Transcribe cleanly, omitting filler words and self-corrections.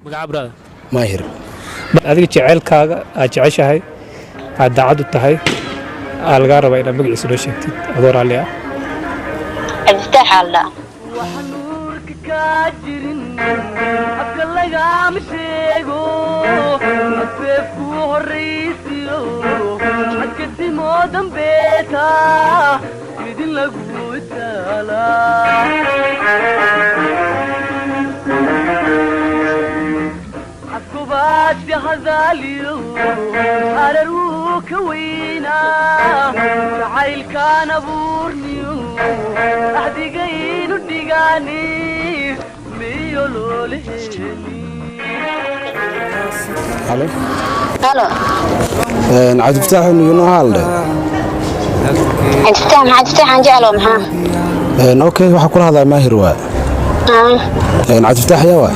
magaca maahir adiga jaceylkaaga aad jeceshahay aad daacad u tahay laga rabaa inaad magaciisa loo sheegtid adoo raalli ah افتح الله عقبات هذاليو أروك وينا عيل كان بورنيو أحدي جاين وديجاني ميولو لهني halo الو عاد افتح انه هالده افتح ما افتح عن جعله محا اوكي waxa kula hadlaa maahir waa عاد افتح يا waa